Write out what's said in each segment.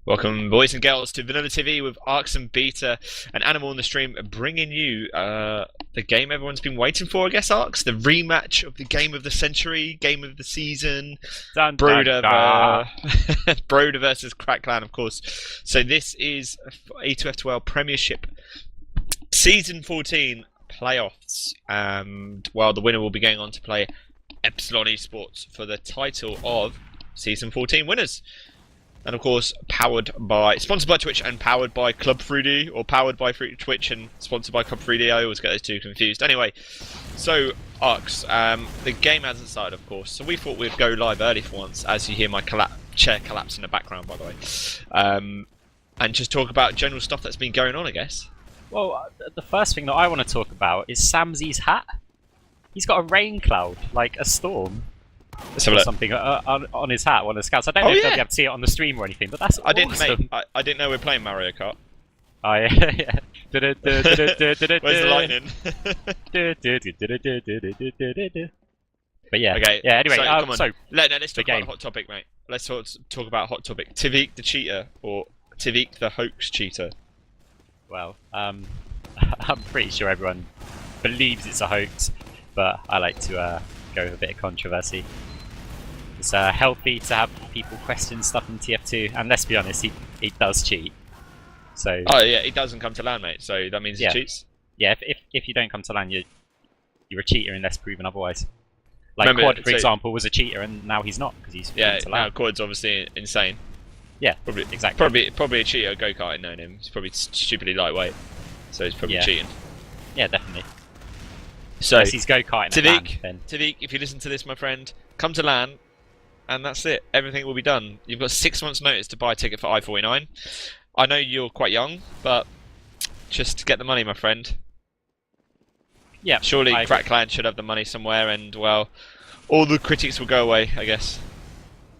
Welcome, boys and girls, to VanillaTV with Arcs and Beta and Animal on the stream, bringing you the game everyone's been waiting for, I guess, Arcs. The rematch of the game of the century, game of the season. Broder, Broder versus Crackland, of course. So this is ETF2L Premiership Season 14 playoffs. And, well, the winner will be going on to play Epsilon Esports for the title of Season 14 winners. And of course, sponsored by Twitch and powered by Club 3D, or powered by Twitch and sponsored by Club 3D. I always get those two confused. Anyway, so Arcs, the game hasn't started, of course, so we thought we'd go live early for once, as you hear my chair collapse in the background, by the way, and just talk about general stuff that's been going on, I guess. Well, the first thing that I want to talk about is smzi's hat. He's got a rain cloud, like a storm. Or something on his hat, one of the scouts. I don't know if they'll be able to see it on the stream or anything, but that's awesome. I didn't know we were playing Mario Kart. Oh yeah. Where's the lightning? But yeah. Okay. Yeah. Anyway, so, come on. Let's talk game. about hot topic, mate. Let's talk about hot topic. TviQ the cheater, or TviQ the hoax cheater. Well, I'm pretty sure everyone believes it's a hoax, but I like to go with a bit of controversy. It's healthy to have people question stuff in TF2, and let's be honest, he does cheat. So. Oh yeah, he doesn't come to LAN, mate. So that means he cheats. Yeah, if you don't come to LAN, you're a cheater unless proven otherwise. Like Quad, for example, was a cheater, and now he's not because he's come to LAN. Now Quad's obviously insane. Yeah, probably exactly. Probably a cheater. Go-karting, known him. He's probably stupidly lightweight, so he's probably cheating. Yeah, definitely. So he's go-karting. TviQ, if you listen to this, my friend, come to LAN, and that's it. Everything will be done. You've got 6 months' notice to buy a ticket for I-49. I know you're quite young, but just get the money, my friend. Yeah. Surely Crackland should have the money somewhere, and well, all the critics will go away, I guess.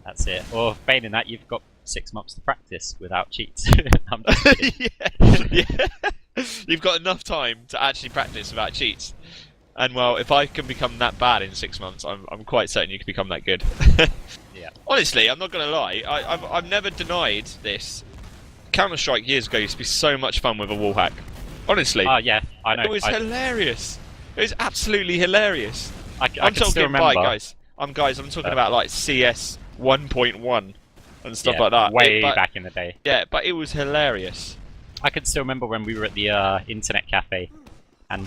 That's it. Or failing that, you've got 6 months to practice without cheats. I'm just kidding. yeah. You've got enough time to actually practice without cheats. And well, if I can become that bad in 6 months, I'm quite certain you can become that good. Yeah. Honestly, I'm not going to lie. I've never denied this. Counter-Strike years ago used to be so much fun with a wall hack. Honestly. Oh yeah, I know. It was hilarious. It was absolutely hilarious. I'm talking about guys. I'm talking about like CS 1.1 and stuff like that. Way back in the day. Yeah, but it was hilarious. I can still remember when we were at the internet cafe. And we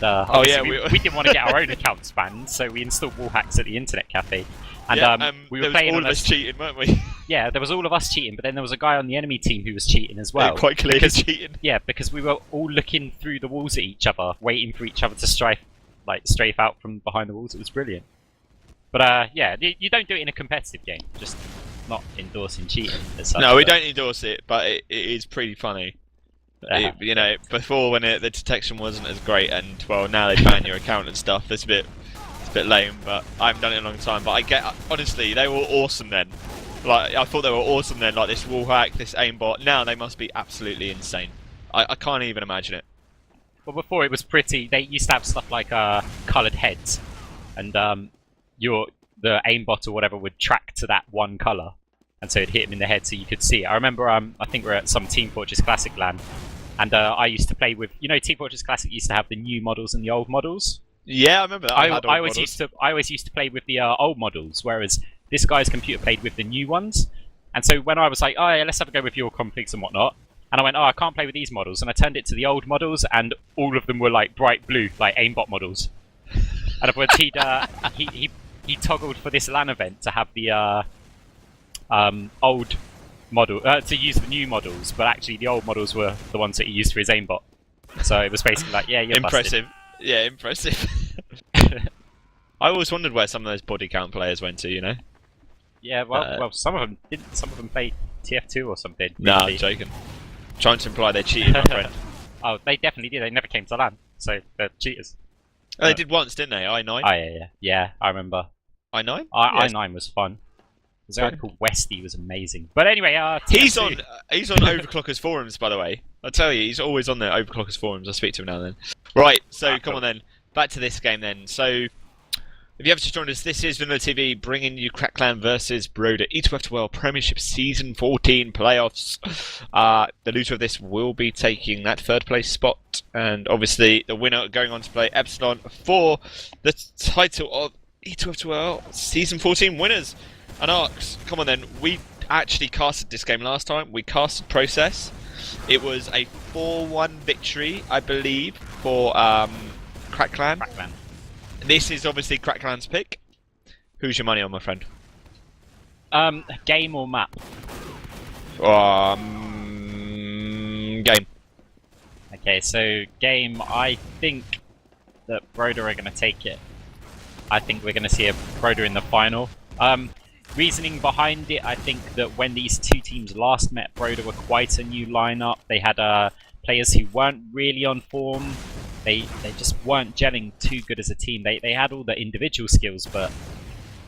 didn't want to get our own accounts banned, so we installed wall hacks at the internet cafe. And we were playing. All of us cheating, weren't we? Yeah, there was all of us cheating, but then there was a guy on the enemy team who was cheating as well. Quite clearly cheating. Yeah, because we were all looking through the walls at each other, waiting for each other to strafe out from behind the walls. It was brilliant. But yeah, you don't do it in a competitive game. Just not endorsing cheating. No, we don't endorse it, but it is pretty funny. You know, before when the detection wasn't as great, and well, now they ban your account and stuff. It's a bit lame, but I haven't done it in a long time. But honestly, they were awesome then. Like, I thought they were awesome then, like this wall hack, this aimbot. Now they must be absolutely insane. I can't even imagine it. Well, before it was pretty. They used to have stuff like coloured heads, and the aimbot or whatever would track to that one colour, and so it'd hit him in the head so you could see it. I remember, I think we're at some Team Fortress Classic LAN. And I used to play with, Team Fortress Classic used to have the new models and the old models. Yeah, I remember that. I always used to play with the old models, whereas this guy's computer played with the new ones. And so when I was like, oh yeah, let's have a go with your configs and whatnot, and I went, oh, I can't play with these models, and I turned it to the old models, and all of them were like bright blue, like aimbot models. And of course he toggled for this LAN event to have the old model to use the new models, but actually the old models were the ones that he used for his aimbot. So it was basically like, yeah, you're impressive. Busted. Yeah, impressive. I always wondered where some of those body count players went to, Yeah, well, some of them didn't. Some of them played TF2 or something. No, I'm joking. Trying to imply they cheated, my friend. Oh, they definitely did. They never came to LAN, so they're cheaters. Oh, they did once, didn't they? I9. Oh yeah, I remember. I9. I9 was fun. There's a guy called Westy, was amazing. But anyway, he's on Overclockers forums, by the way. I tell you, he's always on the Overclockers forums. I speak to him now and then. Right, so come on then, back to this game then. So If you have just joined us, this is VanillaTV bringing you Crackland versus Broder ETF2L Premiership Season 14 playoffs. The loser of this will be taking that third place spot, and obviously the winner going on to play Epsilon for the title of ETF2L Season 14 winners. And Arx, come on then, we actually casted this game last time. We casted Process. It was a 4-1 victory, I believe, for Crackland. This is obviously Crackland's pick. Who's your money on, my friend? Game or map? Game. Okay, so game, I think that Broder are going to take it. I think we're going to see a Broder in the final. Reasoning behind it, I think that when these two teams last met, Broder were quite a new lineup. They had players who weren't really on form. They just weren't gelling too good as a team. They had all the individual skills, but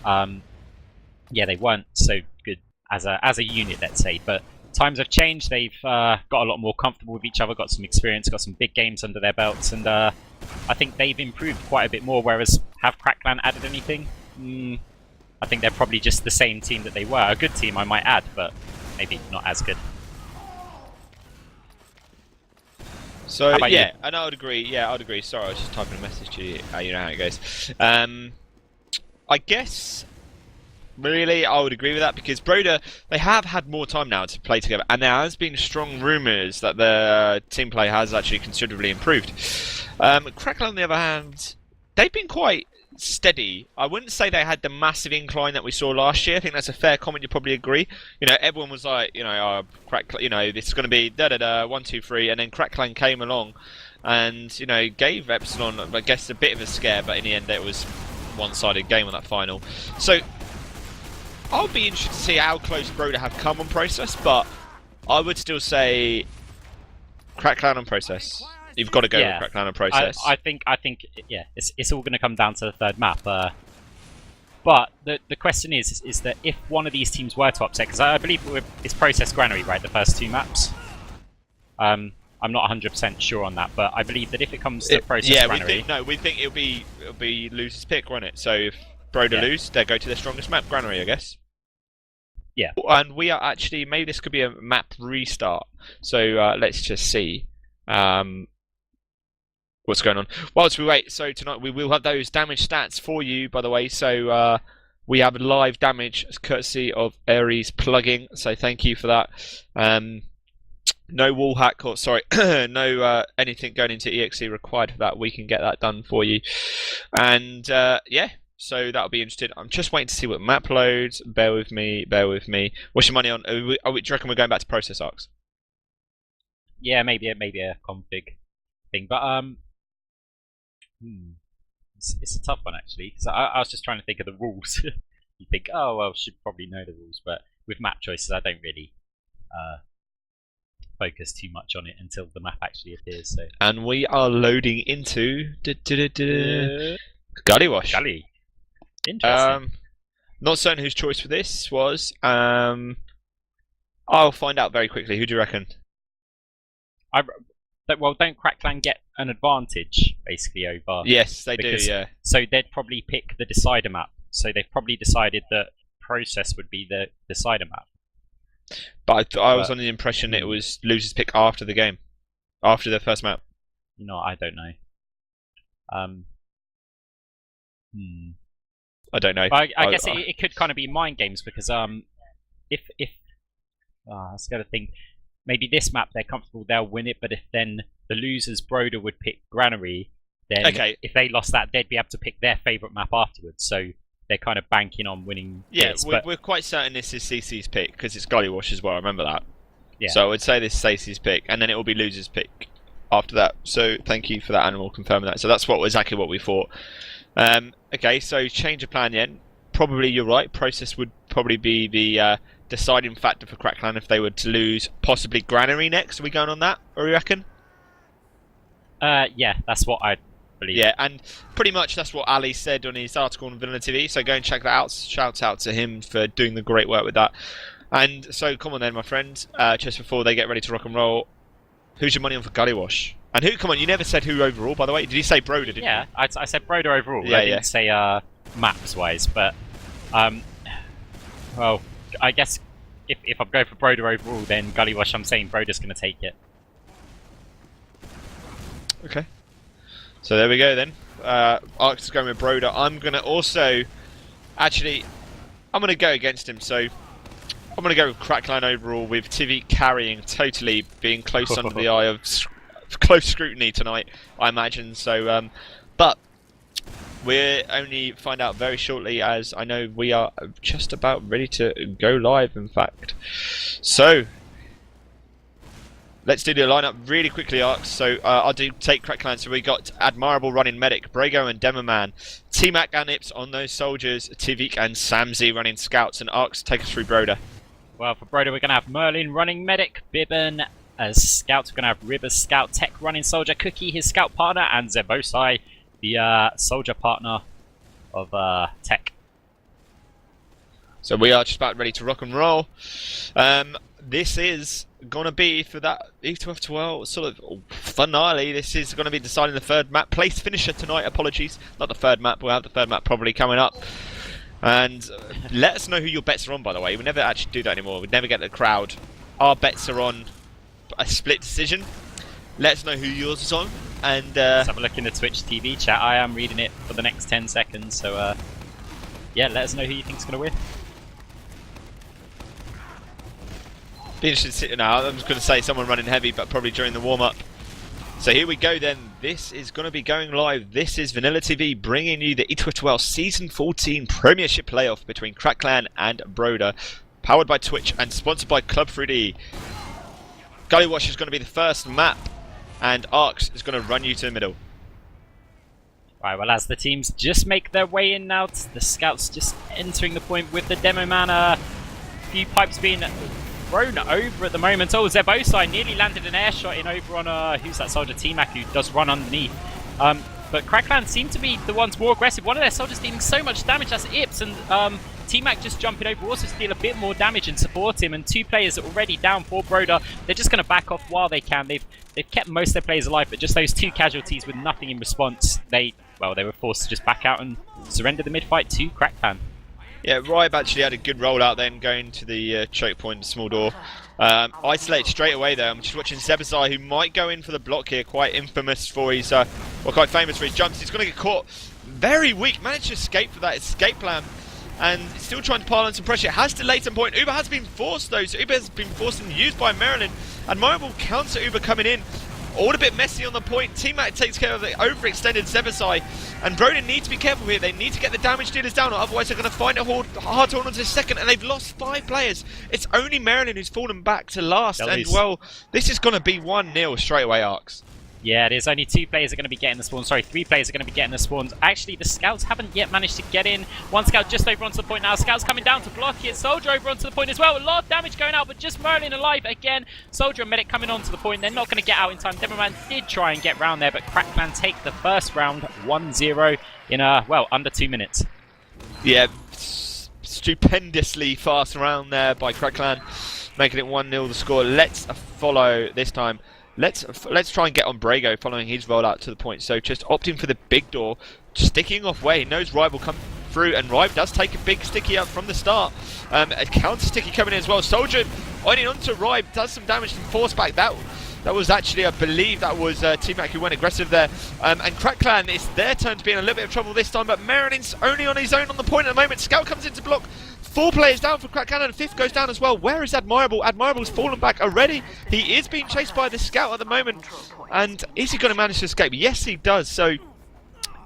yeah, they weren't so good as a unit, let's say. But times have changed. They've got a lot more comfortable with each other, got some experience, got some big games under their belts, and I think they've improved quite a bit more. Whereas, have Crackland added anything? I think they're probably just the same team that they were. A good team, I might add, but maybe not as good. So yeah, and I would agree. Yeah, I would agree. Sorry, I was just typing a message to you. You know how it goes. I guess really I would agree with that, because Broder, they have had more time now to play together, and there has been strong rumours that the team play has actually considerably improved. Crackland, on the other hand, they've been quite steady. I wouldn't say they had the massive incline that we saw last year. I think that's a fair comment. You probably agree. You know, everyone was like, you know, this is going to be 1, 2, 3, and then Crackland came along, and you know, gave Epsilon, I guess, a bit of a scare. But in the end, it was one-sided game on that final. So I'll be interested to see how close Broder have come on Process, but I would still say Crackland on Process. You've got to go with Crackland on Process. I think, yeah, it's all going to come down to the third map. But the question is that if one of these teams were to upset, because I believe it's Process Granary, right, the first two maps. I'm not 100% sure on that, but I believe that if it comes to Process Granary, we think it'll be loser's pick, won't it? So if Broder lose, they go to their strongest map, Granary, I guess. Yeah. And we are actually, maybe this could be a map restart. So let's just see. What's going on? Whilst we wait, so tonight we will have those damage stats for you, by the way. So we have live damage courtesy of Aries plugging. So thank you for that. No wall hack, or sorry, no anything going into EXE required for that. We can get that done for you. And yeah, so that'll be interesting. I'm just waiting to see what map loads. Bear with me. Bear with me. What's your money on? Do you reckon we're going back to Process Arcs? Yeah, maybe a config thing, but it's a tough one actually, because I was just trying to think of the rules. You think, oh well, should probably know the rules, but with map choices, I don't really focus too much on it until the map actually appears. So. And we are loading into Gullywash. Gully. Interesting. Not certain whose choice for this was. I'll find out very quickly. Who do you reckon? Well, don't Crackland get an advantage basically over? Yes, they do. Yeah. So they'd probably pick the decider map. So they've probably decided that Process would be the decider map. But I was under the impression it was loser's pick after the game, after their first map. You know, I don't know. I don't know. I guess it could kind of be mind games, because if I was going to think. Maybe this map they're comfortable, they'll win it, but if then the losers Broder would pick Granary, then if they lost that, they'd be able to pick their favourite map afterwards. So they're kind of banking on winning. Yeah, we're quite certain this is CC's pick, because it's Gullywash as well, I remember that. Yeah. So I would say this is CC's pick, and then it will be loser's pick after that. So thank you for that, Animal, confirming that. So that's exactly what we thought. Okay, so change of plan then. Probably you're right, Process would probably be the deciding factor for Crackland if they were to lose possibly Granary next. Are we going on that, or you reckon? Yeah, that's what I believe. Yeah, and pretty much that's what Ali said on his article on VanillaTV, so go and check that out. Shout out to him for doing the great work with that. And so come on then, my friend, just before they get ready to rock and roll, who's your money on for Gullywash? And who, come on, you never said who overall, by the way. Did you say Broder, didn't you? Yeah, I said Broder overall. Yeah, I didn't say maps-wise, but well, I guess if I'm going for Broder overall, then Gullywash, I'm saying Broder's going to take it. Okay. So there we go then. Arx is going with Broder. I'm going to also... Actually, I'm going to go against him. So I'm going to go with Crackline overall, with TviQ carrying, totally being close under the eye of close scrutiny tonight, I imagine. So, but we'll only find out very shortly, as I know we are just about ready to go live, in fact. So let's do the lineup really quickly, Arx. So I'll take Crackline. So we got Admirable running Medic, Brego and Demoman, TMAC and Ips on those soldiers, TviQ and smzi running Scouts, and Arx, take us through Broder. Well, for Broder, we're going to have Mirelin running Medic, Bybben as Scouts. We're going to have Rivers Scout, Tech running Soldier, Cookye his Scout partner, and Zebbosai, the Soldier partner of Tech. So we are just about ready to rock and roll. This is going to be, for that ETF2L sort of finale, this is going to be deciding the third map. Place finisher tonight, apologies. Not the third map, we'll have the third map probably coming up. And let us know who your bets are on, by the way. We never actually do that anymore. We never get the crowd. Our bets are on a split decision. Let us know who yours is on. And let's have a look in the Twitch TV chat. I am reading it for the next 10 seconds. So, yeah, let us know who you think's going to win. Be interested to see now. I'm just going to say someone running heavy, but probably during the warm-up. So here we go then. This is going to be going live. This is VanillaTV bringing you the ETF2L Season 14 Premiership playoff between Crackline and Broder, powered by Twitch and sponsored by Club 3D. Gullywash is going to be the first map, and Arx is going to run you to the middle. Right, well, as the teams just make their way in now, the Scouts just entering the point with the Demo Man. A few pipes being thrown over at the moment. Oh, Zebbosai nearly landed an air shot in over on, who's that soldier? TMAC, who does run underneath. But Crackline seem to be the ones more aggressive. One of their soldiers dealing so much damage, that's Ips, and TMAC just jumping over also to deal a bit more damage and support him. And two players are already down for Broder. They're just going to back off while they can. They've kept most of their players alive, but just those two casualties with nothing in response, they were forced to just back out and surrender the mid-fight to Crackline. Yeah, Ribe actually had a good rollout then, going to the choke point, small door. Isolated straight away though. I'm just watching Zebbosai, who might go in for the block here, quite infamous for his, quite famous for his jumps. He's going to get caught very weak, managed to escape for that escape plan, and still trying to pile on some pressure. It has delayed some point. Uber has been forced though, so Uber has been forced and used by Mirelin. Admirable counter Uber coming in. All a bit messy on the point. TMAC takes care of the overextended Zebbosai, and Broder need to be careful here. They need to get the damage dealers down, or otherwise they're going to find it hard to hold on to the second, and they've lost 5 players. It's only Mirelin who's fallen back to last, and well, this is going to be 1-0 straight away, Arx. Yeah, there's only 2 players are going to be getting the spawn. Sorry, 3 players are going to be getting the spawns. Actually, the Scouts haven't yet managed to get in. One Scout just over onto the point now. Scouts coming down to block it. Soldier over onto the point as well. A lot of damage going out, but just Mirelin alive again. Soldier and Medic coming onto the point. They're not going to get out in time. Demoman did try and get round there, but Crackline take the first round 1-0 in, well, under 2 minutes. Yeah, stupendously fast round there by Crackline, making it 1-0 the score. Let's follow this time. Let's try and get on Brego following his rollout to the point. So just opting for the big door, sticking off where he knows Ribe will come through, and Ribe does take a big sticky out from the start. A counter sticky coming in as well. Soldier owning onto Ribe, does some damage and force back. That was actually, I believe that was TMAC who went aggressive there. And Crackline, it's their turn to be in a little bit of trouble this time, but Mirelin's only on his own on the point at the moment. Scout comes in to block. 4 players down for Crackline, and 5th goes down as well. Where is Admirable? Admirable's fallen back already. He is being chased by the Scout at the moment. And is he going to manage to escape? Yes, he does. So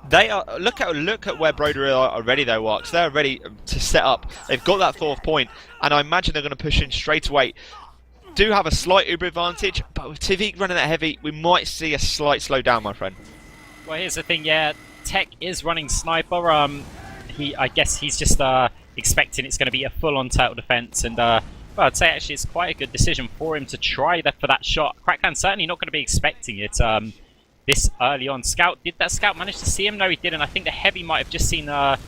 they are. Look at where Broder are already though, Arx. They're ready to set up. They've got that 4th point, and I imagine they're going to push in straight away. Do have a slight Uber advantage, but with TviQ running that heavy, we might see a slight slowdown, my friend. Well, here's the thing. Yeah, Tech is running sniper. I guess he's just expecting it's going to be a full-on turtle defense, and well, I'd say actually it's quite a good decision for him to try that for that shot. Crackline certainly not going to be expecting it this early on. Did that Scout manage to see him? No, he didn't. I think the heavy might have just seen the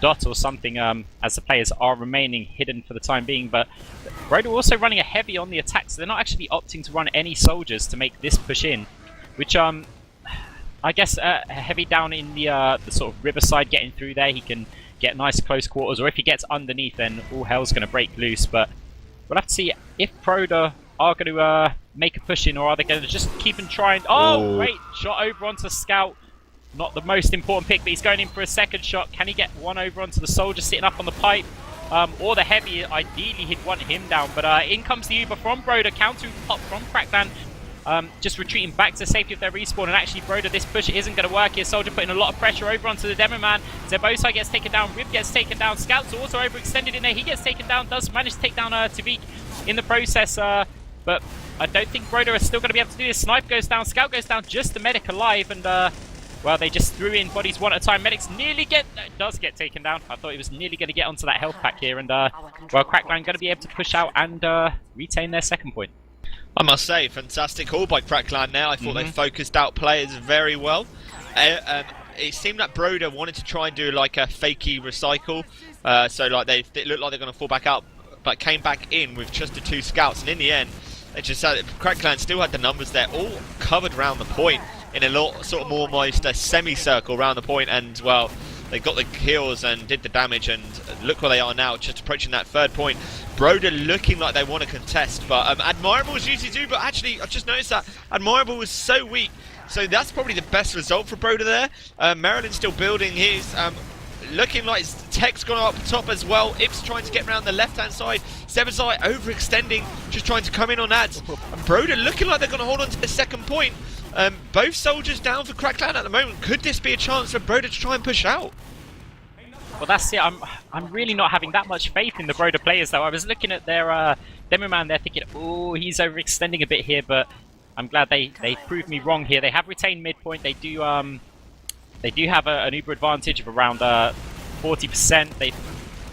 dot or something, as the players are remaining hidden for the time being. But Broder also running a heavy on the attack, so they're not actually opting to run any soldiers to make this push in, which I I guess Heavy down in the sort of riverside, getting through there, he can get nice close quarters, or if he gets underneath, then all hell's going to break loose. But we'll have to see if Broder are going to make a push in, or are they going to just keep and try and... Oh, great shot over onto Scout. Not the most important pick, but he's going in for a second shot. Can he get one over onto the Soldier sitting up on the pipe? Or the Heavy, ideally he'd want him down. But in comes the Uber from Broder, counter pop from Crackland. Just retreating back to safety of their respawn, and actually Broder, this push isn't going to work here. Soldier putting a lot of pressure over onto the Demo Man. Zebbosai gets taken down, Rib gets taken down, Scout's also overextended in there, he gets taken down, does manage to take down TviQ in the process, but I don't think Broder is still going to be able to do this. Snipe goes down, Scout goes down, just the Medic alive, and well, they just threw in bodies one at a time. Medic's nearly does get taken down. I thought he was nearly going to get onto that health pack here, and well, Crackline going to be able to push out and retain their second point. I must say, fantastic haul by Crackland there. I thought they focused out players very well. It seemed that Broder wanted to try and do like a fakey recycle. So like it looked like they're going to fall back out, but came back in with just the 2 scouts. And in the end, they just had, Crackland still had the numbers there, all covered around the point in a lot, sort of more almost a semicircle around the point. And well, they got the kills and did the damage, and look where they are now, just approaching that 3rd point. Broder looking like they want to contest, but Admirable was usually do, but actually I've just noticed that Admirable was so weak, so that's probably the best result for Broder there. Mirelin's still building his, looking like his tech's gone up top as well. Ips trying to get around the left-hand side. Zebbosai overextending, just trying to come in on ads. And Broder looking like they're going to hold on to the 2nd point. Both soldiers down for Crackland at the moment. Could this be a chance for Broder to try and push out? Well, that's it. I'm really not having that much faith in the Broder players, though. I was looking at their Demo Man there thinking, oh, he's overextending a bit here, but I'm glad they proved me wrong here. They have retained midpoint. They do have an Uber advantage of around 40%.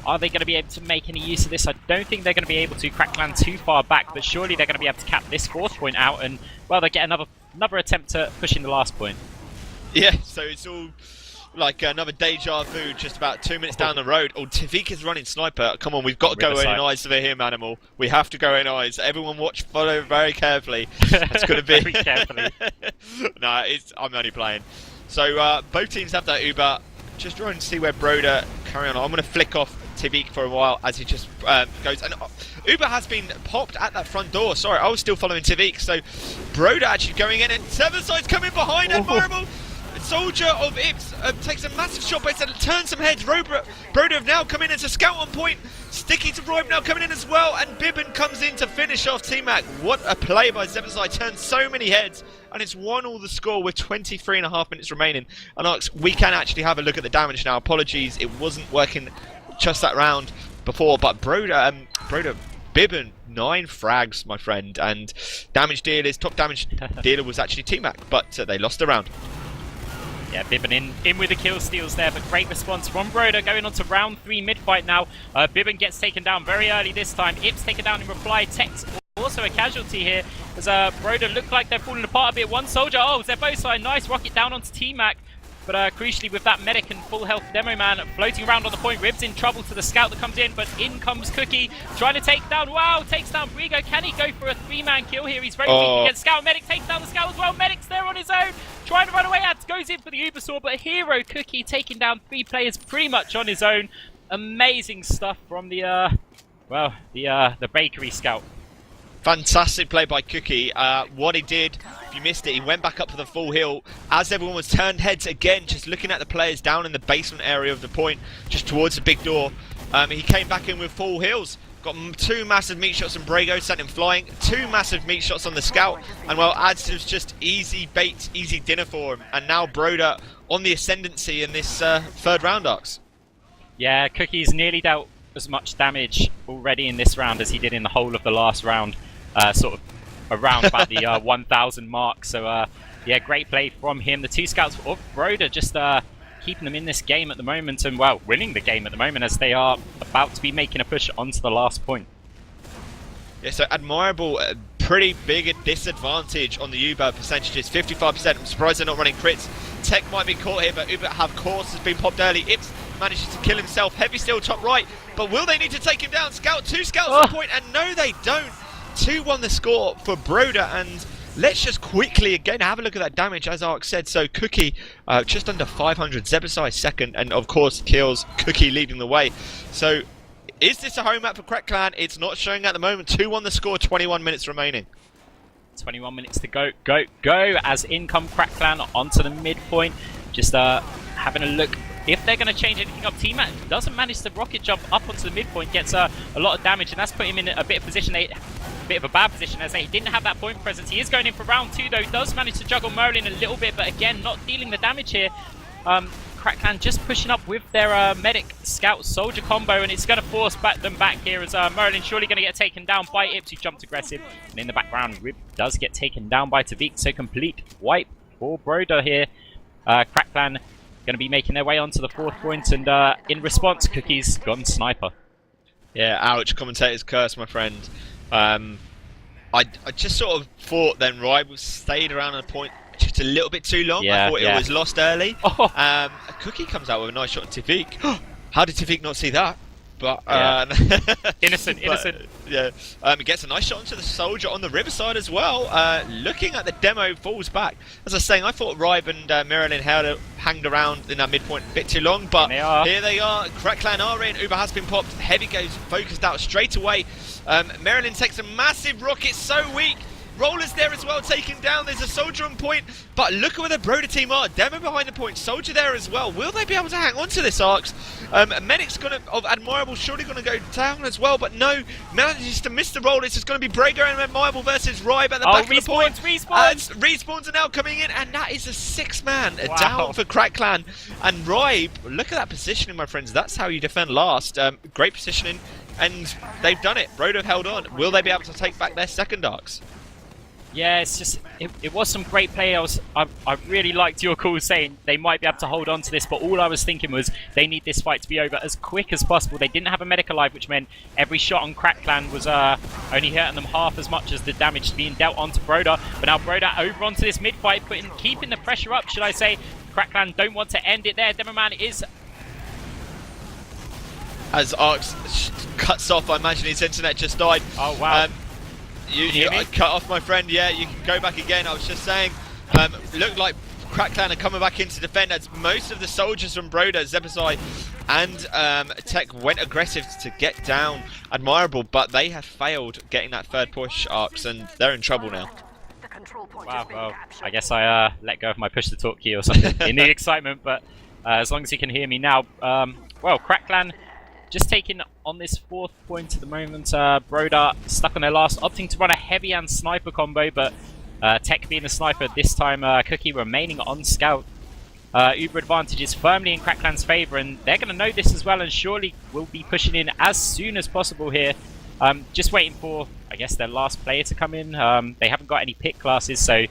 Are they going to be able to make any use of this? I don't think they're going to be able to. Crackland too far back, but surely they're going to be able to cap this 4th point out, and well, they get another attempt at pushing the last point. Yeah, so it's all like another deja vu just about 2 minutes down the road. Oh, TviQ is running sniper. Come on, we've got to go in eyes for him, Animal. We have to go in eyes. Everyone follow very carefully. It's going to be... very carefully. No, I'm only playing. So both teams have that Uber. Just trying to see where Broder carry on. I'm going to flick off TviQ for a while as he just goes. And Uber has been popped at that front door. Sorry, I was still following TviQ. So Broder actually going in, and Zebbosai's coming behind. Admirable. Soldier of Ips takes a massive shot, but it turns some heads. Broder have now come in as a scout on point. Sticky to Roib now coming in as well, and Bybben comes in to finish off T-Mac. What a play by Zebbosai, turns so many heads, and it's 1-1 the score with 23.5 minutes remaining. And Alex, we can actually have a look at the damage now. Apologies, it wasn't working just that round before, but Broder, Bybben, 9 frags, my friend, and damage dealers, top damage dealer was actually T-Mac, but they lost the round. Yeah, Bybben in with the kill steals there, but great response from Broder going on to round 3 mid-fight now. Bybben gets taken down very early this time. Ips taken down in reply. Tech's also a casualty here, as Broder look like they're falling apart a bit. One soldier, oh, Zebbosai, nice rocket down onto T-Mac. But crucially with that medic and full health Demo Man floating around on the point, Rib's in trouble to the scout that comes in, but in comes Cookye, trying to take down, wow, takes down Brego. Can he go for a 3-man kill here? He's very weak against Scout. Medic takes down the Scout as well. Medic's there on his own, trying to run away. Ads goes in for the Uber Saw, but Hero Cookye taking down 3 players pretty much on his own. Amazing stuff from the bakery scout. Fantastic play by Cookye. What he did, if you missed it, he went back up to the full hill as everyone was turned heads again, just looking at the players down in the basement area of the point, just towards the big door. He came back in with full heals. Got 2 massive meat shots on Brego, sent him flying. 2 massive meat shots on the scout. And well, Ads was just easy bait, easy dinner for him. And now Broder on the ascendancy in this 3rd round, Arcs. Yeah, Cookie's nearly dealt as much damage already in this round as he did in the whole of the last round. Sort of around about the 1,000 mark. So yeah, great play from him. The 2 scouts of Broder just keeping them in this game at the moment, and well, winning the game at the moment as they are about to be making a push onto the last point. Yeah, so Admirable, pretty big a disadvantage on the Uber percentages, 55%. I'm surprised they're not running crits. Tech might be caught here, but Uber have course has been popped early. Ips manages to kill himself. Heavy still top right, but will they need to take him down? Scout, 2 scouts on point, and no they don't. 2-1 the score for Broder, and let's just quickly again have a look at that damage, as Ark said. So Cookye just under 500, Zebbosai second, and of course kills, Cookye leading the way. So is this a home map for Crack Clan? It's not showing at the moment. 2-1 the score, 21 minutes remaining. 21 minutes to go, as in come Crack Clan onto the midpoint. Just having a look if they're going to change anything up. T-Mac doesn't manage to rocket jump up onto the midpoint, gets a lot of damage, and that's put him in a bit of position, a bit of a bad position, as he didn't have that point presence. He is going in for round 2 though, does manage to juggle Mirelin a little bit, but again, not dealing the damage here. Crack Clan just pushing up with their medic scout soldier combo, and it's going to force them back here, as Mirelin surely going to get taken down by Ips, who jumped aggressive, and in the background Rib does get taken down by TviQ. So complete wipe for Broder here. Crack Clan going to be making their way onto the 4th point, and in response, Cookye's gone sniper. Yeah, ouch, commentator's curse, my friend. I just sort of thought then Rival stayed around a point just a little bit too long. Yeah, I thought it was lost early. Oh. Cookye comes out with a nice shot on TviQ. How did TviQ not see that? But innocent. Yeah, he gets a nice shot onto the soldier on the riverside as well. Looking at the demo, falls back. As I was saying, I thought Rive and Mirelin hanged around in that midpoint a bit too long, but here they are. Crack Clan are in. Uber has been popped. Heavy goes focused out straight away. Mirelin takes a massive rocket, so weak. Roller's there as well, taken down. There's a soldier on point, but look at where the Broder team are. Demo behind the point, soldier there as well. Will they be able to hang on to this, Arcs? Medic's of Admirable surely going to go down as well, but no, manages to miss the roll. It's just going to be Brego and Admirable versus Ribe at the back of the point. Respawns are now coming in, and that is a 6-man down for Crack Clan. And Ribe, look at that positioning, my friends. That's how you defend last. Great positioning, and they've done it. Broder held on. Will they be able to take back their second, Arcs? Yeah, it's just, it was some great play. I really liked your call saying they might be able to hold on to this, but all I was thinking was they need this fight to be over as quick as possible. They didn't have a medic alive, which meant every shot on Crack Clan was only hurting them half as much as the damage being dealt onto Broder. But now Broder over onto this mid fight, keeping the pressure up, should I say. Crack Clan don't want to end it there. Demoman is... As Arcs cuts off, I imagine his internet just died. Oh, wow. I cut off, my friend. Yeah, you can go back again. I was just saying, looked like Crack Clan are coming back into defend, as most of the soldiers from Broder, Zebbosai and Tech went aggressive to get down Admirable, but they have failed getting that third push, Arcs, and they're in trouble now. Wow, well, I guess I let go of my push to talk key or something in the excitement, but as long as you can hear me now, well, Crack Clan just taking on this 4th point at the moment. Broder stuck on their last, opting to run a heavy and sniper combo, but Tech being the sniper this time, Cookye remaining on scout. Uber advantage is firmly in Crack Clan's favour, and they're going to know this as well, and surely will be pushing in as soon as possible here. Just waiting for, I guess, their last player to come in. They haven't got any pick classes, so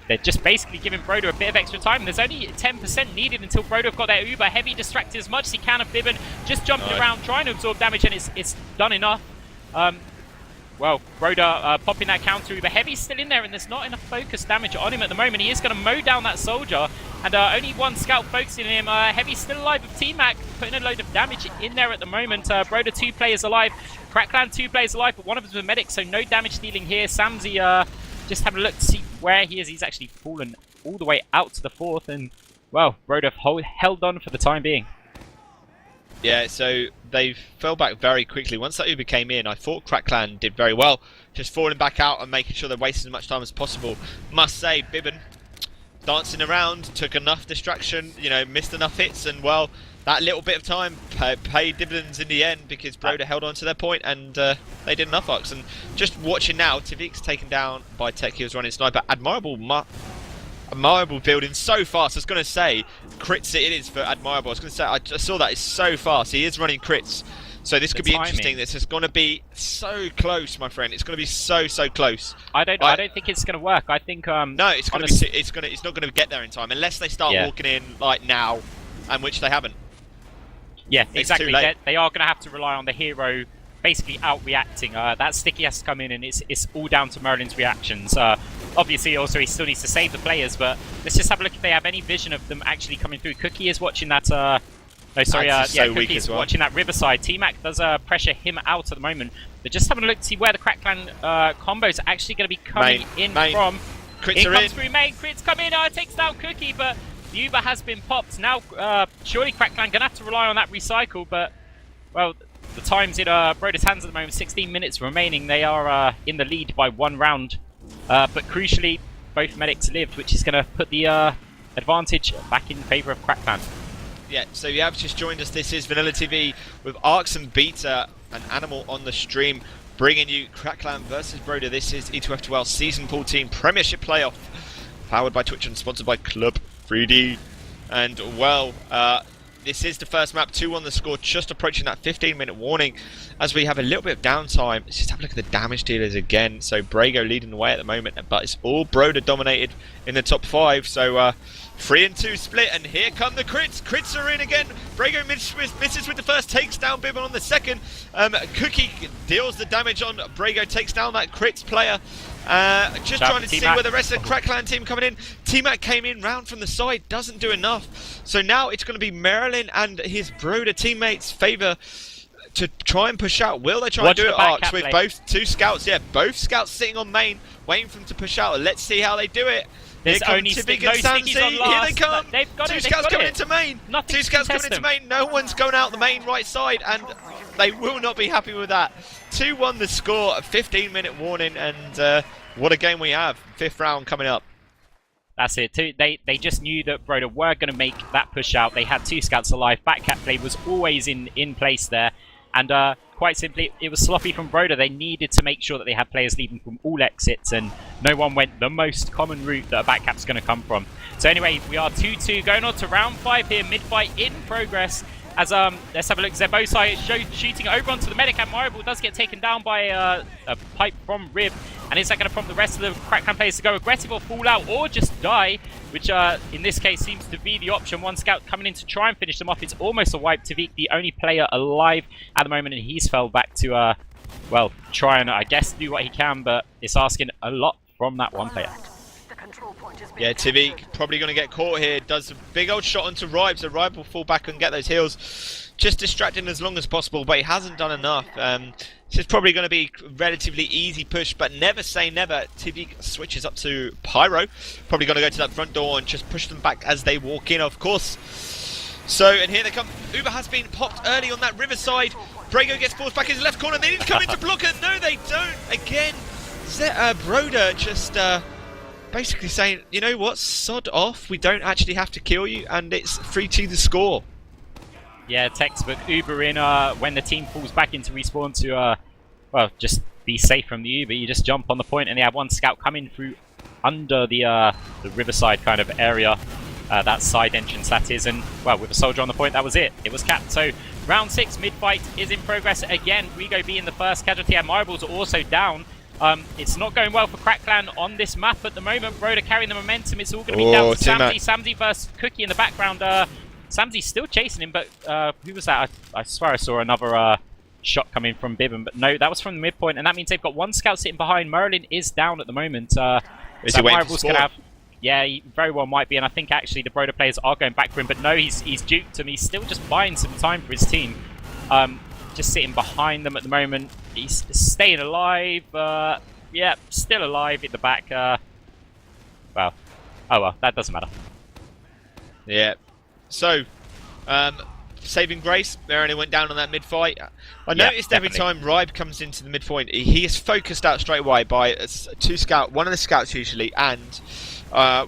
they're just basically giving Broder a bit of extra time. There's only 10% needed until Broder have got their Uber. Heavy distracted as much as he can of Bybben, just jumping around, trying to absorb damage, and it's done enough. Well, Broder popping that counter Uber. Heavy's still in there, and there's not enough focus damage on him at the moment. He is going to mow down that soldier, and only one scout focusing on him. Heavy's still alive with T-Mac, putting a load of damage in there at the moment. Broder 2 players alive. Crack Clan 2 players alive, but one of them's a medic, so no damage dealing here. smzi just having a look to see where he is. He's actually fallen all the way out to the 4th, and, well, Broder held on for the time being. Yeah, so they fell back very quickly. Once that Uber came in, I thought Crack Clan did very well, just falling back out and making sure they're wasting as much time as possible. Must say, Bybben dancing around, took enough distraction, you know, missed enough hits, and, well, that little bit of time paid dividends in the end, because Broder held on to their point, and they did enough, Arcs. And just watching now, TviQ's taken down by Tech. He was running sniper. Admirable building so fast. I was going to say crits it is for Admirable. I was going to say I saw that it's so fast. He is running crits, so this could be interesting. This is going to be so close, my friend. It's going to be so close. I don't think it's going to work. I think no, it's going to be. It's not going to get there in time unless they start walking in like now, and which they haven't. Yeah, exactly. They are going to have to rely on the hero basically out-reacting. That sticky has to come in, and it's all down to Mirelin's reactions. Obviously, also, he still needs to save the players, but let's just have a look if they have any vision of them actually coming through. Cookye is watching that... Cookye is watching that riverside. T-Mac does pressure him out at the moment. But just having a look to see where the Crack Clan combo is actually going to be coming in from. Crits are in. Comes through main, crits come in, it takes down Cookye, but the Uber has been popped. Now, surely Crackland gonna have to rely on that recycle, but, well, the time's in Broder's hands at the moment, 16 minutes remaining. They are in the lead by 1 round, but crucially, both medics lived, which is gonna put the advantage back in favour of Crackland. Yeah, so you have just joined us. This is VanillaTV with Arx and Beta, an animal on the stream, bringing you Crackland versus Broder. This is ETF2L Season 14 Premiership Playoff, powered by Twitch and sponsored by Club 3D. And, well, this is the first map, 2-1 the score, just approaching that 15-minute warning as we have a little bit of downtime. Let's just have a look at the damage dealers again. So Brego leading the way at the moment, but it's all Broder dominated in the top 5. So 3 and 2 split, and here come the crits. Crits are in again. Brego misses with the first, takes down Bybben on the second. Cookye deals the damage on Brego, takes down that crits player. Just trying to see where the rest of the Crackland team coming in. TviQ came in round from the side, doesn't do enough. So now it's going to be Mirelin and his Broder teammates' favour to try and push out. Will they try and do it, Arx, with both 2 scouts? Yeah, both scouts sitting on main, waiting for them to push out. Let's see how they do it. There's only TviQ and smzi. Here they come. They've got 2 scouts coming into main. 2 scouts coming into main. No one's going out the main right side, and they will not be happy with that. 2-1 the score, a 15-minute warning, and what a game we have. 5th round coming up. That's it. They just knew that Broder were going to make that push out. They had 2 scouts alive. Backcap play was always in place there. And quite simply, it was sloppy from Broder. They needed to make sure that they had players leaving from all exits, and no one went the most common route that a backcap's going to come from. So anyway, we are 2-2 going on to round 5 here. Mid-fight in progress. As let's have a look. Zebbosai is shooting over onto the medic, and Admirable does get taken down by a pipe from Rib. And is that going to prompt the rest of the Crackland players to go aggressive or fall out or just die? Which in this case seems to be the option. 1 scout coming in to try and finish them off. It's almost a wipe. TviQ, the only player alive at the moment, and he's fell back to well, try and I guess do what he can, but it's asking a lot from that 1 player. Yeah, TviQ probably going to get caught here. Does a big old shot onto Ribe, so Ribe will fall back and get those heals. Just distracting as long as possible, but he hasn't done enough. This is probably going to be a relatively easy push, but never say never. TviQ switches up to Pyro. Probably going to go to that front door and just push them back as they walk in, of course. So, and here they come. Uber has been popped early on that riverside. Brego gets forced back in his left corner. They need to come in to block it. No, they don't. Again, Broder just basically saying, you know what, sod off. We don't actually have to kill you, and it's 3-2 the score. Yeah, textbook Uber in when the team falls back into respawn to, well, just be safe from the Uber. You just jump on the point, and they have 1 scout coming through under the riverside kind of area, that side entrance that is, and, well, with a soldier on the point, that was it. It was capped. So, round 6, mid-fight is in progress again. Brego being the first casualty, Admirable's are also down. It's not going well for Crackland on this map at the moment. Broder carrying the momentum. It's all going to be down to smzi. smzi versus Cookye in the background. smzi's still chasing him, but who was that? I swear I saw another shot coming from Bybben, but no, that was from the midpoint, and that means they've got 1 scout sitting behind. Mirelin is down at the moment. Is he waiting for spawn? Yeah, he very well might be, and I think actually the Broder players are going back for him, but no, he's duped him. He's still just buying some time for his team. Just sitting behind them at the moment. He's staying alive. Yeah, still alive at the back. Well, oh well, that doesn't matter. Yeah. So, saving grace, Mirelin went down on that mid-fight. I noticed every time Ribe comes into the midpoint, he is focused out straight away by one of the scouts usually, and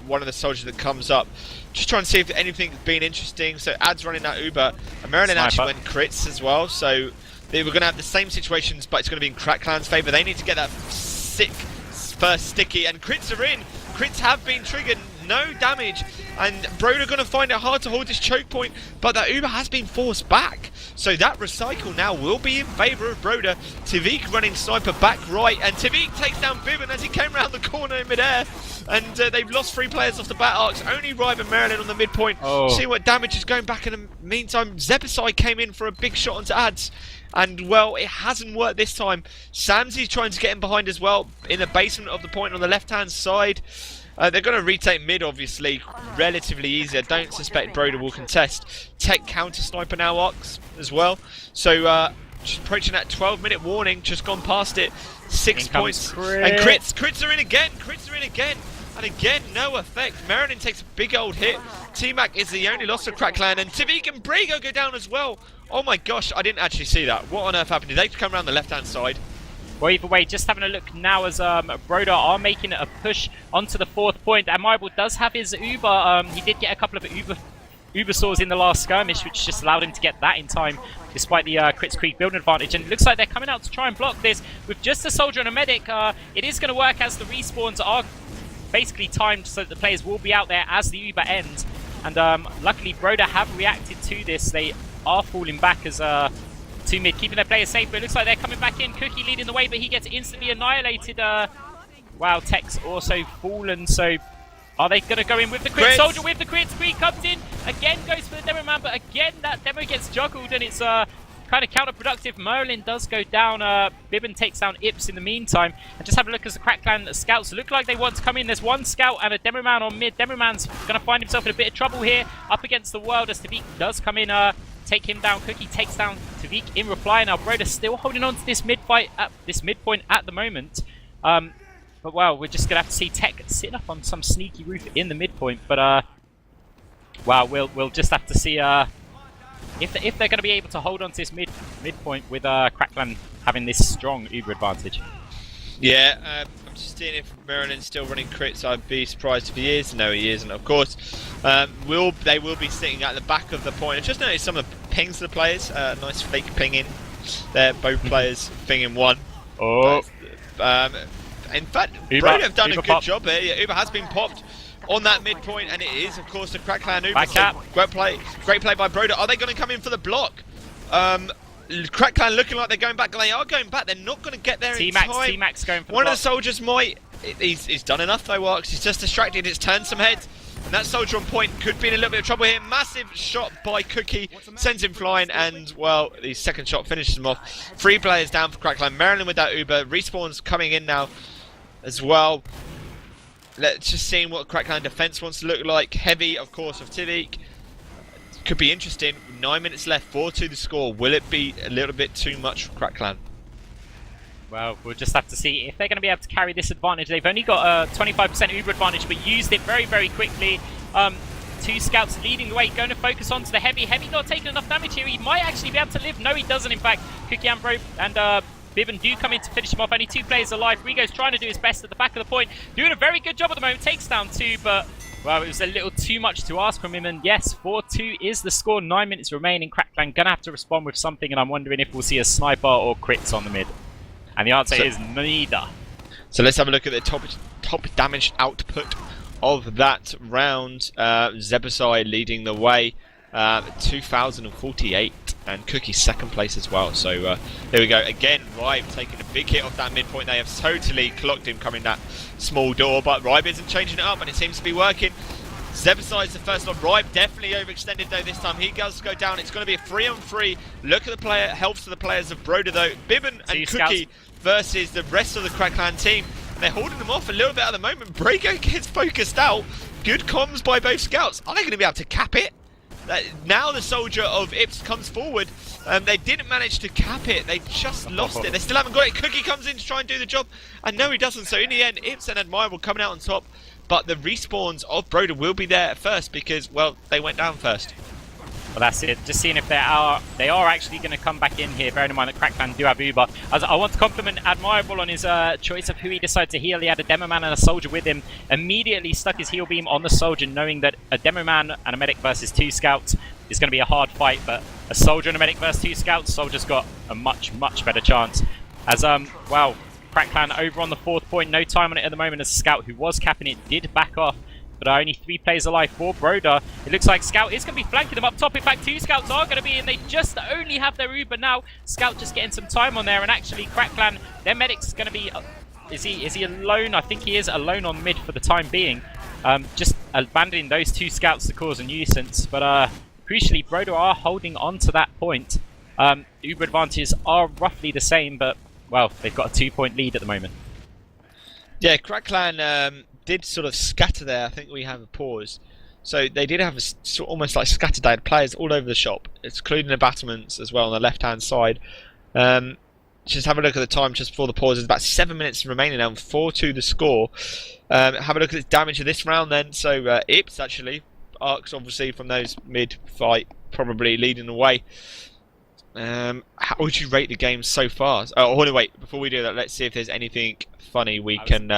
one of the soldiers that comes up. Just trying to see if anything's been interesting. So Ad's running that Uber, and Mirelin actually went crits as well. So they were going to have the same situations, but it's going to be in Crackland's favour. They need to get that sick first sticky, and crits are in. Crits have been triggered, no damage, and Broder going to find it hard to hold this choke point, but that Uber has been forced back. So that recycle now will be in favour of Broder. TviQ running sniper back right, and TviQ takes down Bybben as he came around the corner in midair. And they've lost 3 players off the bat arcs. Only Ribe and Mirelin on the midpoint. See what damage is going back in the meantime. Zebbosai came in for a big shot onto Ads. And, well, it hasn't worked this time. smzi's trying to get in behind as well in the basement of the point on the left-hand side. They're going to retake mid, obviously, relatively easy. I don't suspect Broder will contest. Tech counter-sniper now, Ox, as well. So, just approaching that 12-minute warning, just gone past it. 6 points. Crit. And crits are in again. Crits are in again. And again, no effect. Mirelin takes a big old hit. TviQ is the only loss of Crackland, and TviQ and Brego go down as well. Oh my gosh, I didn't actually see that. What on earth happened? Did they come around the left-hand side? Well, either way, just having a look now as Broder are making a push onto the 4th point. Admirable does have his Uber. He did get a couple of Uber saws in the last skirmish, which just allowed him to get that in time, despite the Crits Creek building advantage. And it looks like they're coming out to try and block this with just a soldier and a medic. It is going to work as the respawns are basically timed so that the players will be out there as the Uber ends. And luckily, Broder have reacted to this. They are falling back as 2 mid, keeping their players safe, but it looks like they're coming back in. Cookye leading the way, but he gets instantly annihilated. Wow, Tech's also fallen, so are they going to go in with the crit? Soldier with the crits. Creek comes in, again goes for the demo man, but again that demo gets juggled, and it's kind of counterproductive. Mirelin does go down. Bybben takes down Ips in the meantime. And just have a look as the Crackland scouts look like they want to come in. There's one scout and a demo man on mid. Demo man's going to find himself in a bit of trouble here, up against the world as TviQ does come in. Take him down. Cookye takes down TviQ in reply. Now Broder still holding on to this midpoint at the moment. But wow, we're just gonna have to see Tech sitting up on some sneaky roof in the midpoint. But wow, we'll just have to see if they're going to be able to hold on to this midpoint with Crackland having this strong Uber advantage. Yeah, I'm just seeing if Mirelin's still running crits. I'd be surprised if he is. No, he isn't, of course. They will be sitting at the back of the point. I just noticed some of the pings of the players. Nice fake ping in there. Both players pinging one. Oh. In fact, Broder have done a good job here. Yeah, Uber has been popped on that midpoint, and it is, of course, the Crackland Uber. So great play by Broder. Are they going to come in for the block? Crackland looking like they're going back. They are going back. They're not going to get there in time. TviQ's going for One the of the soldiers might. He's done enough though, Arks. He's just distracted. It's turned some heads. And that soldier on point could be in a little bit of trouble here. Massive shot by Cookye. Sends him flying. And, well, the second shot finishes him off. 3 players down for Crackland. Mirelin with that Uber. Respawn's coming in now as well. Let's just see what Crackland defense wants to look like. Heavy, of course, of TviQ. Could be interesting. 9 minutes left. 4-2 the score. Will it be a little bit too much for Crackland? Well, we'll just have to see if they're going to be able to carry this advantage. They've only got a 25% Uber advantage, but used it very, very quickly. 2 scouts leading the way, going to focus onto the Heavy. Heavy not taking enough damage here. He might actually be able to live. No, he doesn't, in fact. Cookye and Bybben do come in to finish him off. Only 2 players alive. Brego's trying to do his best at the back of the point. Doing a very good job at the moment. Takes down 2, but well, it was a little too much to ask from him. And yes, 4-2 is the score. 9 minutes remaining. Crackland going to have to respond with something, and I'm wondering if we'll see a sniper or crits on the mid. And the answer is neither. So let's have a look at the top damage output of that round. Zebbosai leading the way, 2,048, and Cookye second place as well. So there we go. Again, Rybe taking a big hit off that midpoint. They have totally clocked him coming that small door, but Rybe isn't changing it up, and it seems to be working. Zebbosai is the first one. Rybe definitely overextended though this time. He does go down. It's going to be a 3-on-3. Look at the player, helps to the players of Broder though. Bybben and Cookye versus the rest of the Crackland team. They're holding them off a little bit at the moment. Brego gets focused out. Good comms by both scouts. Are they going to be able to cap it? Now the soldier of Ips comes forward. They didn't manage to cap it. They just lost it. They still haven't got it. Cookye comes in to try and do the job. And no, he doesn't. So in the end, Ips and Admirable coming out on top. But the respawns of Broder will be there first because, well, they went down first. Well, that's it. Just seeing if they are actually going to come back in here. Bearing in mind that Crackland do have Uber. I want to compliment Admirable on his choice of who he decided to heal. He had a demo man and a soldier with him. Immediately stuck his heal beam on the soldier, knowing that a demo man and a medic versus 2 scouts is going to be a hard fight. But a soldier and a medic versus 2 scouts, soldier's got a much, much better chance. As wow, Crackland over on the 4th point. No time on it at the moment. As a scout who was capping it did back off. But only 3 players alive for Broder. It looks like Scout is going to be flanking them up top. In fact, 2 scouts are going to be, and they just only have their Uber now. Scout just getting some time on there, and actually Crackland, their medic's going to be. Is he alone? I think he is alone on mid for the time being. Just abandoning those 2 scouts to cause a nuisance. But crucially, Broder are holding on to that point. Uber advantages are roughly the same, but well, they've got a 2-point lead at the moment. Yeah, Crackland did sort of scatter there. I think we have a pause. So they did have almost like scattered. They had players all over the shop, including the battlements as well on the left-hand side. just have a look at the time just before the pause. There's about 7 minutes remaining now, 4-2 the score. Have a look at the damage of this round then. So Ips actually, Arcs obviously from those mid-fight, probably leading the way. How would you rate the game so far? Oh, hold on, wait. Before we do that, let's see if there's anything funny we can...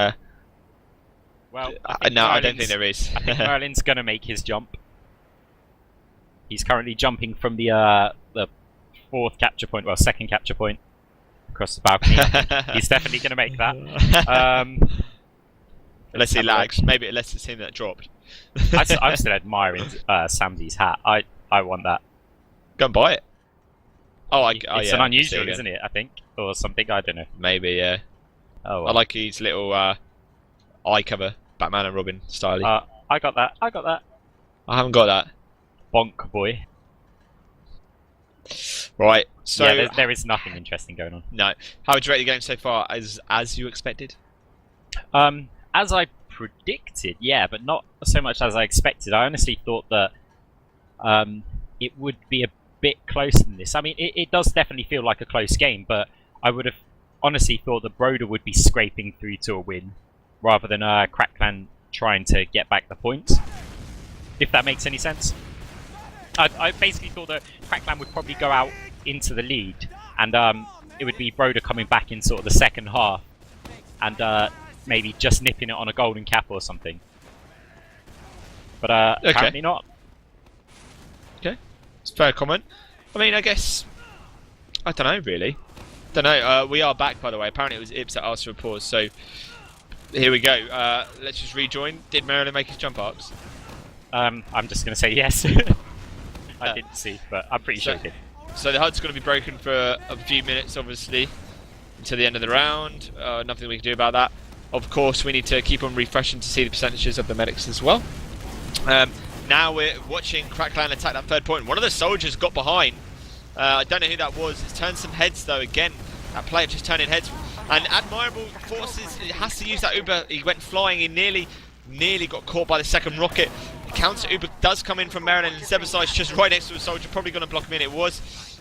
Well, no, I don't think there is. I think Mirelin's going to make his jump. He's currently jumping from the fourth capture point, well, second capture point, across the balcony. He's definitely going to make that. Unless he lags. Maybe unless it's him that dropped. I'm still admiring smzi's hat. I want that. Go and buy it. It's an unusual, isn't it? I think, or something. I don't know. Maybe, yeah. Oh, well. I like his little eye cover, Batman and Robin style. I got that. I haven't got that. Bonk boy. Right. So yeah, there is nothing interesting going on. No. How would you rate the game so far? As you expected? As I predicted, yeah, but not so much as I expected. I honestly thought that it would be a bit closer than this. I mean, it does definitely feel like a close game, but I would have honestly thought that Broder would be scraping through to a win rather than Crackland trying to get back the points, if that makes any sense. I basically thought that Crackland would probably go out into the lead, and it would be Broder coming back in sort of the second half and maybe just nipping it on a golden cap or something. But apparently not. Okay. It's a fair comment. I mean, I guess... I don't know, really. Don't know. We are back, by the way. Apparently it was Ips that asked for a pause, so... Here we go. Let's just rejoin. Did Mirelin make his jump arcs? I'm just going to say yes. I didn't see, but I'm pretty sure he did. So the HUD's going to be broken for a few minutes, obviously, until the end of the round. Nothing we can do about that. Of course, we need to keep on refreshing to see the percentages of the medics as well. Now we're watching Crackland attack that third point. One of the soldiers got behind. I don't know who that was. It's turned some heads, though, again. That player just turning heads. And Admirable forces, has to use that Uber. He went flying. He nearly got caught by the second rocket. The counter Uber does come in from Mirelin, and Zebbosai is just right next to a soldier, probably going to block him in. It was.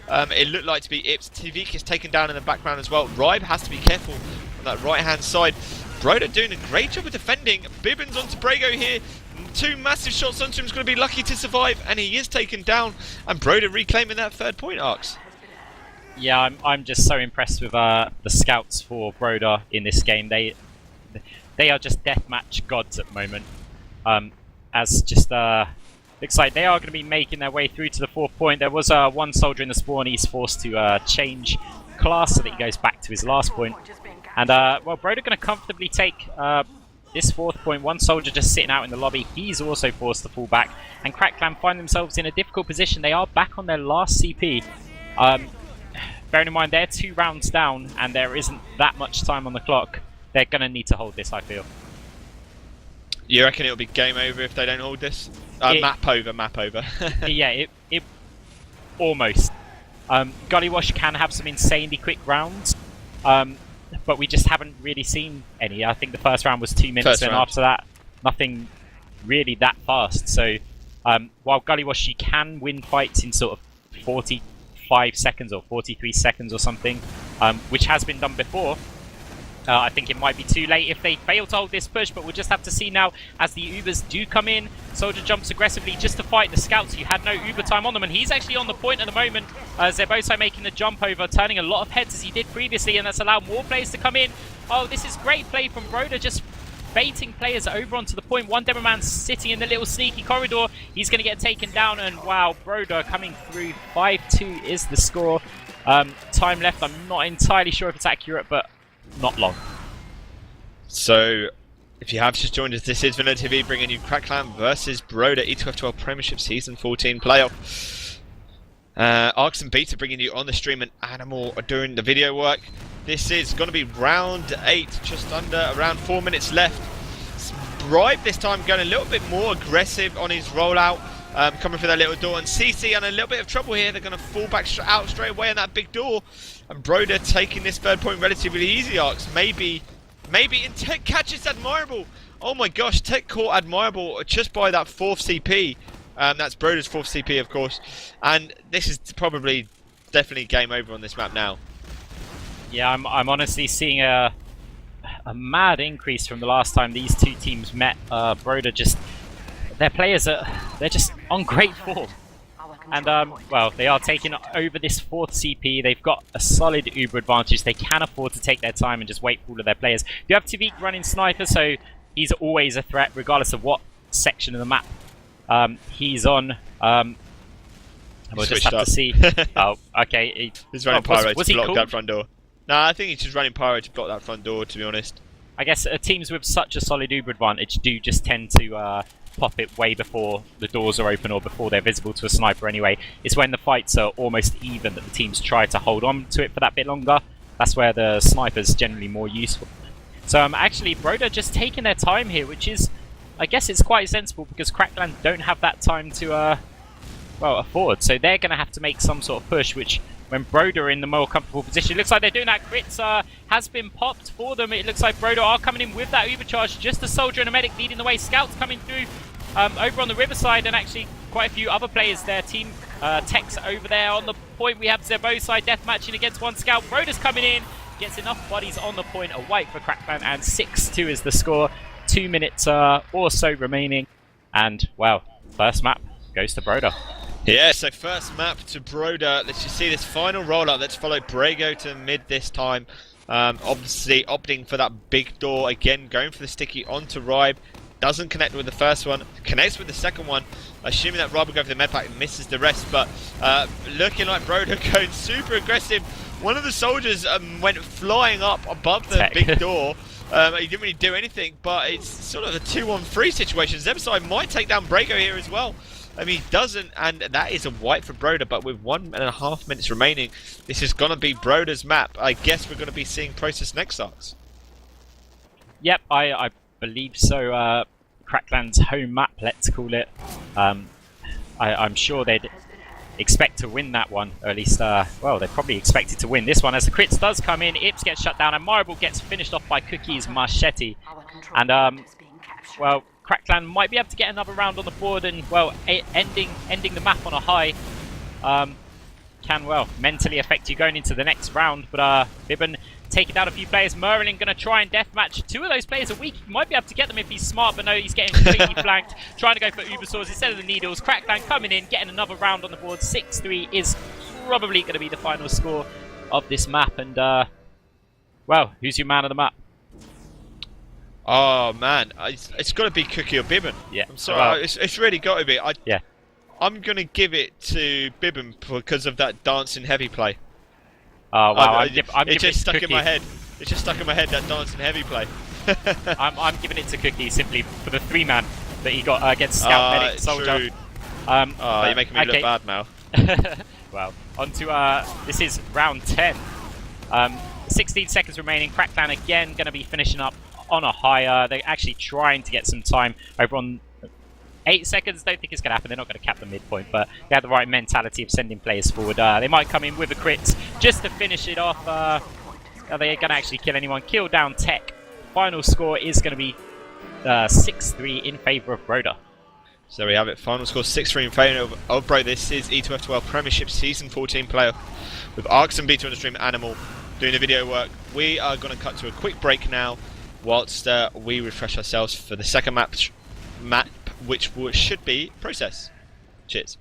It looked like to be Ips. TviQ is taken down in the background as well. Rybe has to be careful on that right-hand side. Broder doing a great job of defending. Bybben's onto Brego here. Two massive shots onto him. Is going to be lucky to survive, and he is taken down. And Broder reclaiming that third point, Arcs. Yeah, I'm just so impressed with the scouts for Broder in this game. They are just deathmatch gods at the moment. As just looks like they are going to be making their way through to the fourth point. There was one soldier in the spawn. He's forced to change class so that he goes back to his last point. And well, Broder going to comfortably take this fourth point. One soldier just sitting out in the lobby. He's also forced to fall back. And Crackland find themselves in a difficult position. They are back on their last CP. Bearing in mind they're 2 rounds down and there isn't that much time on the clock. They're going to need to hold this, I feel. You reckon it'll be game over if they don't hold this? Map over. Yeah, it almost. Gullywash can have some insanely quick rounds, but we just haven't really seen any. I think the first round was 2 minutes, and after that, nothing really that fast. So while Gullywash, you can win fights in sort of 45 seconds or 43 seconds or something, which has been done before. I think it might be too late if they fail to hold this push, but we'll just have to see now as the Ubers do come in. Soldier jumps aggressively just to fight the scouts who had no Uber time on them, and he's actually on the point at the moment. Zebbosai making the jump over, turning a lot of heads as he did previously, and that's allowed more players to come in. Oh, this is great play from Broder, just baiting players over onto the point. One Demoman sitting in the little sneaky corridor. He's going to get taken down, and wow, Broder coming through. 5-2 is the score. Time left, I'm not entirely sure if it's accurate, but not long. So, if you have just joined us, this is VanillaTV bringing you Crackland versus Broder ETF2L Premiership Season 14 playoff. Arcs and Beta bringing you on the stream, and Animal are doing the video work. This is going to be round 8, just under around 4 minutes left. Rybe this time going a little bit more aggressive on his rollout, coming through that little door, and CC in a little bit of trouble here. They're going to fall back out straight away on that big door. And Broder taking this third point relatively easy, Arcs. Maybe in Tech catches Admirable. Oh my gosh, Tech caught Admirable just by that 4th CP. That's Broder's 4th CP, of course. And this is definitely game over on this map now. Yeah, I'm honestly seeing a mad increase from the last time these two teams met. Broder just, their players they're just on great form. And, well, they are taking over this 4th CP. They've got a solid Uber advantage. They can afford to take their time and just wait for all of their players. You have TviQ running sniper, so he's always a threat, regardless of what section of the map he's on. We'll just have to see. Oh, okay. He's running pyro was to he block cool? that front door. Nah, I think he's just running pyro to block that front door, to be honest. I guess teams with such a solid Uber advantage do just tend to pop it way before the doors are open or before they're visible to a sniper anyway. It's when the fights are almost even that the teams try to hold on to it for that bit longer. That's where the sniper's generally more useful. So actually, Broder just taking their time here, which is, I guess it's quite sensible because Crackland don't have that time to, well, afford. So they're going to have to make some sort of push, which when Broder in the more comfortable position, it looks like they're doing that. Crits has been popped for them. It looks like Broder are coming in with that overcharge. Just a soldier and a medic leading the way. Scouts coming through over on the riverside, and actually quite a few other players there. Team Tech's over there on the point. We have Zebbosai deathmatching against one scout. Broder's coming in, gets enough bodies on the point. A wipe for Crackland, and 6-2 is the score. 2 minutes or so remaining, and well, first map goes to Broder. Yeah, so first map to Broder. Let's just see this final rollout. Let's follow Brego to mid this time. Obviously opting for that big door again, going for the sticky onto Rybe. Doesn't connect with the first one, connects with the second one, assuming that Rybe will go for the medpack and misses the rest, but looking like Broder going super aggressive. One of the soldiers went flying up above the big door. He didn't really do anything, but it's sort of a 2-on-3 situation. Zebbosai might take down Brego here as well. I mean, he doesn't, and that is a wipe for Broder, but with 1.5 minutes remaining, this is going to be Broder's map. I guess we're going to be seeing Process next, Arcs. Yep, I believe so. Crackland's home map, let's call it. I'm sure they'd expect to win that one, or at least, well, they're probably expected to win this one. As the crits does come in, Ips gets shut down, and Admirable gets finished off by Cookie's machete. And, well, Crackland might be able to get another round on the board and, well, ending the map on a high can, well, mentally affect you going into the next round. But Bybben taking down a few players. Mirelin going to try and deathmatch 2 of those players a week. He might be able to get them if he's smart, but no, he's getting completely flanked. Trying to go for Uber Swords instead of the needles. Crackland coming in, getting another round on the board. 6-3 is probably going to be the final score of this map. And, well, who's your man of the map? Oh man, it's got to be Cookye or Bybben. Yeah, I'm sorry, it's really got to be. Yeah, I'm gonna give it to Bybben because of that dancing heavy play. Oh wow, it just stuck in my head. It just stuck in my head, that dancing heavy play. I'm giving it to Cookye simply for the 3-man that he got against Scout Medic Soldier. You're making me look bad now. Well, on to this is round 10. 16 seconds remaining. Crackland again going to be finishing up on a higher. They're actually trying to get some time over on 8 seconds. Don't think it's going to happen. They're not going to cap the midpoint, but they have the right mentality of sending players forward. They might come in with a crit just to finish it off. Are they going to actually kill anyone? Kill down Tech. Final score is going to be 6-3 in favour of Broder. So there we have it. Final score 6-3 in favour of Broder. This is ETF2L Premiership Season 14 playoff with Arcs and Beta on the stream, Animal doing the video work. We are going to cut to a quick break now, whilst we refresh ourselves for the second map, which should be Process. Cheers.